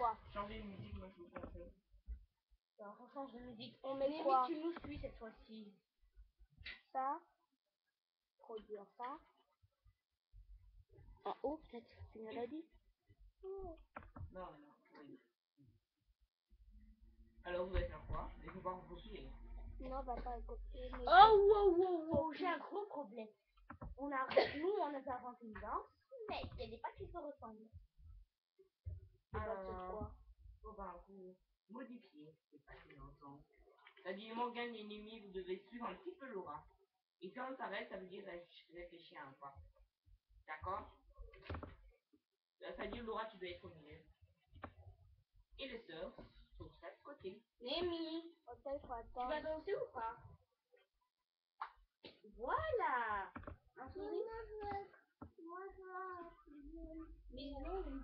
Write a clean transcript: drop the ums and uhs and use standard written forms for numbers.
quoi? Changer de musique, moi je vous conseille. Alors, on change de musique. On met quoi? Tu nous suis cette fois-ci. Ça. Produire ça. En haut, peut-être. Tu me l'as dit? Non, oui. Alors vous allez faire quoi? Il faut pas vous poursuivre. Non, on va pas écouter. Mais... Oh, wow, j'ai un gros problème. Nous, on a inventé une danse, mais il y a des pas qui se ressemblent. Alors, faut pas vous modifier. C'est pas si longtemps. C'est-à-dire, Morgane et Nimi, vous devez suivre un petit peu Laura. Et quand on s'arrête, ça veut dire réfléchir un pas. D'accord? C'est-à-dire, Laura, tu dois être au milieu. Et les sœurs, sur chaque côté. Némi, tu vas danser ou pas? Voilà. Un sourire. Mais non.